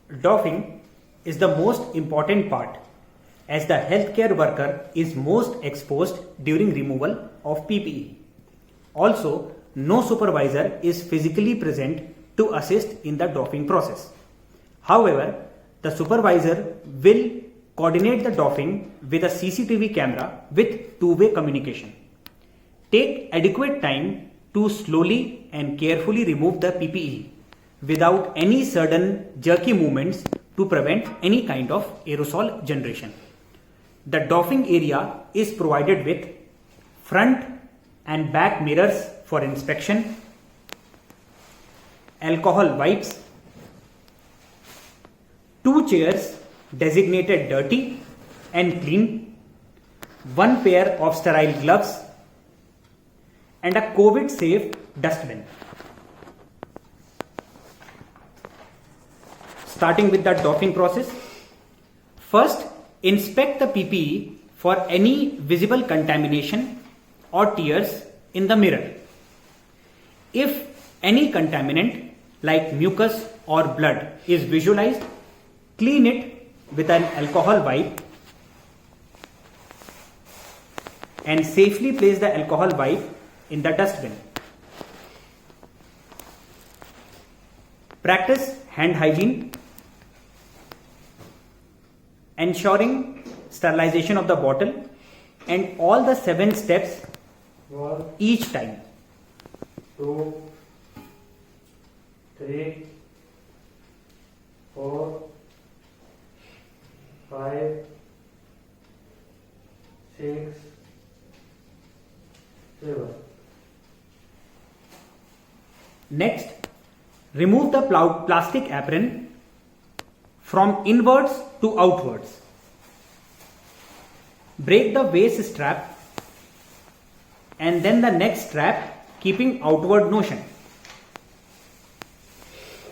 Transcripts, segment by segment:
Doffing is the most important part as the healthcare worker is most exposed during removal of PPE. Also, no supervisor is physically present to assist in the doffing process. However, the supervisor will coordinate the doffing with a CCTV camera with two-way communication. Take adequate time to slowly and carefully remove the PPE without any sudden jerky movements to prevent any kind of aerosol generation. The doffing area is provided with front and back mirrors for inspection, alcohol wipes, 2 chairs designated dirty and clean, 1 pair of sterile gloves, and a COVID safe dustbin. Starting with the doffing process, first inspect the PPE for any visible contamination or tears in the mirror. If any contaminant like mucus or blood is visualized, clean it with an alcohol wipe and safely place the alcohol wipe in the dustbin. Practice hand hygiene, ensuring sterilization of the bottle and all the 7 steps 1, each time. 2, 3, 4, 5, 6, 7. Next, remove the plastic apron from inwards to outwards. Break the waist strap and then the neck strap, keeping outward motion.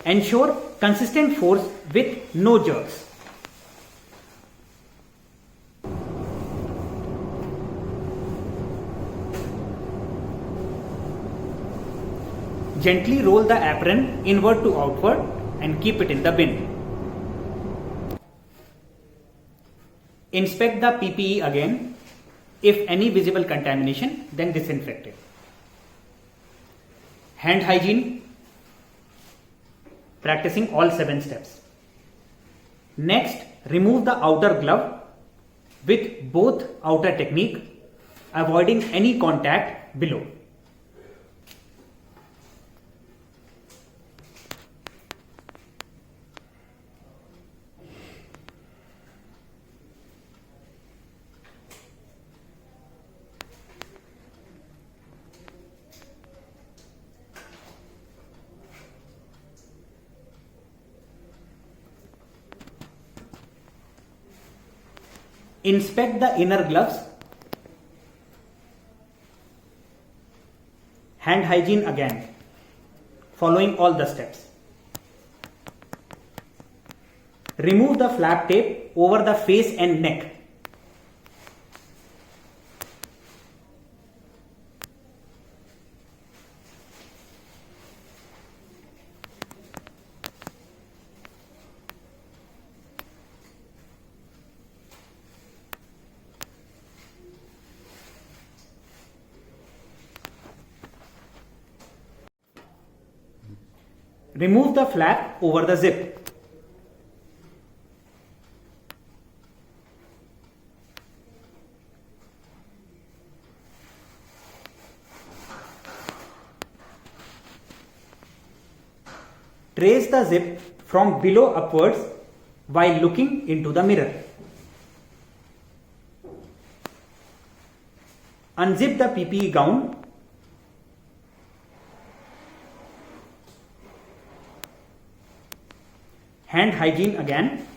Ensure consistent force with no jerks. Gently roll the apron inward to outward and keep it in the bin. Inspect the PPE again. If any visible contamination, then disinfect it. Hand hygiene, practicing all 7 steps. Next, remove the outer glove with both outer technique, avoiding any contact below. Inspect the inner gloves. Hand hygiene again, following all the steps. Remove the flap tape over the face and neck. Remove the flap over the zip. Trace the zip from below upwards while looking into the mirror. Unzip the PPE gown. Hand hygiene again,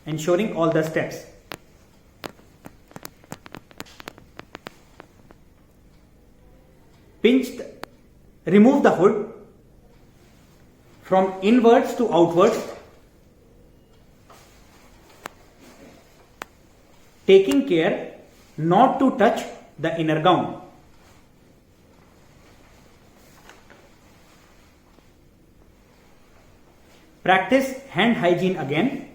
ensuring all the steps. Remove the hood from inwards to outwards, taking care not to touch the inner gown. Practice hand hygiene again.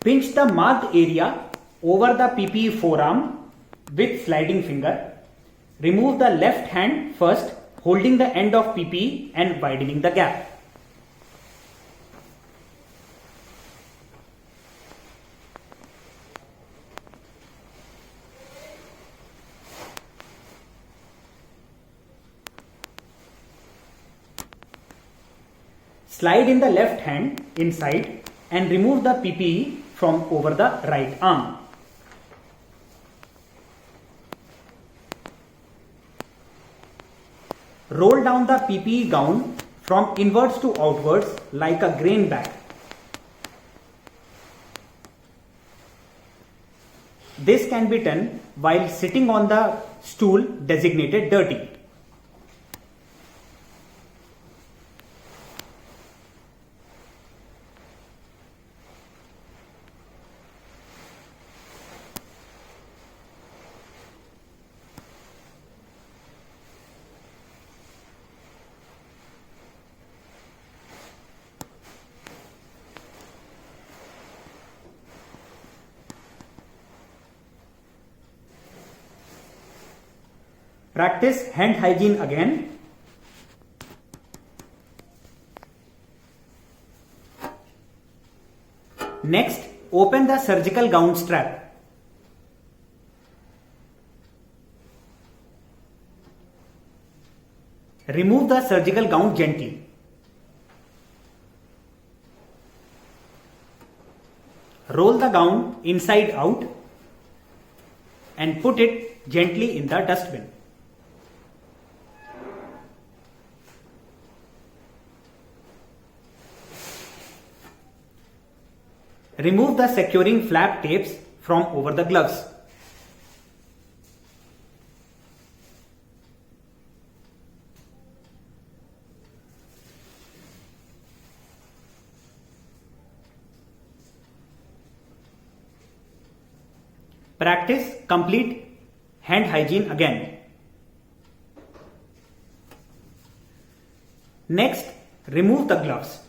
Pinch the marked area over the PPE forearm with sliding finger. Remove the left hand first, holding the end of PPE and widening the gap. Slide in the left hand inside and remove the PPE from over the right arm. Roll down the PPE gown from inwards to outwards like a grain bag. This can be done while sitting on the stool designated dirty. Practice hand hygiene again. Next, open the surgical gown strap. Remove the surgical gown gently. Roll the gown inside out and put it gently in the dustbin. Remove the securing flap tapes from over the gloves. Practice complete hand hygiene again. Next, remove the gloves.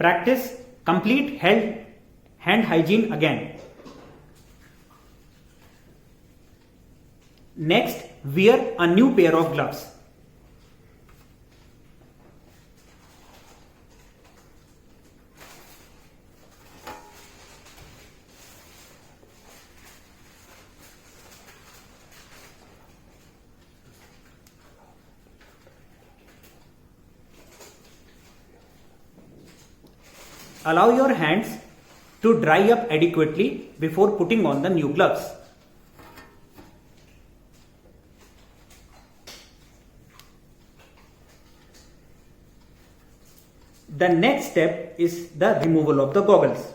Practice complete hand hygiene again. Next, wear a new pair of gloves. Allow your hands to dry up adequately before putting on the new gloves. The next step is the removal of the goggles.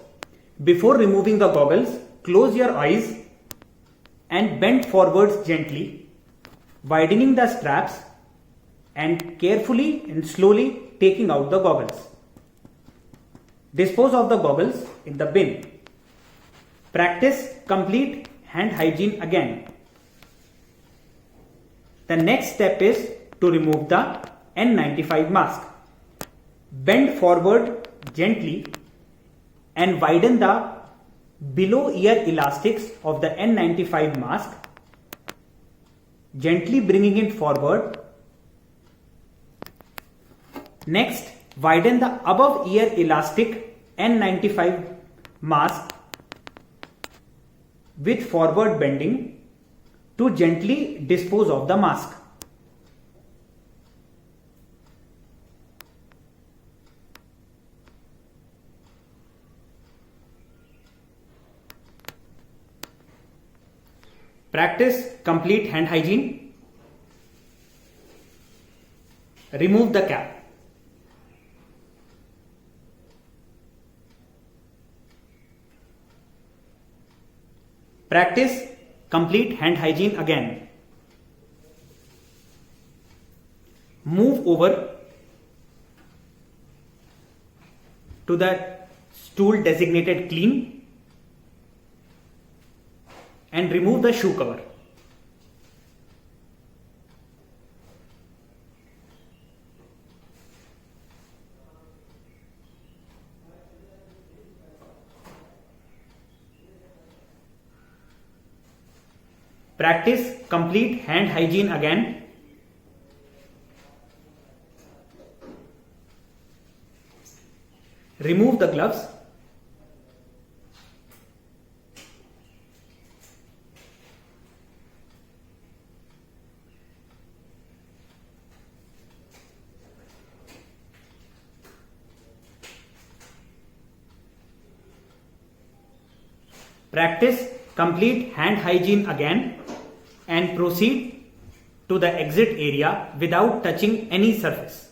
Before removing the goggles, close your eyes and bend forwards gently, widening the straps and carefully and slowly taking out the goggles. Dispose of the goggles in the bin. Practice complete hand hygiene again. The next step is to remove the N95 mask. Bend forward gently and widen the below ear elastics of the N95 mask, gently bringing it forward. Next, widen the above ear elastic N95 mask with forward bending to gently dispose of the mask. Practice complete hand hygiene. Remove the cap. Practice complete hand hygiene again. Move over to the stool designated clean and remove the shoe cover. Practice complete hand hygiene again. Remove the gloves. Practice complete hand hygiene again and proceed to the exit area without touching any surface.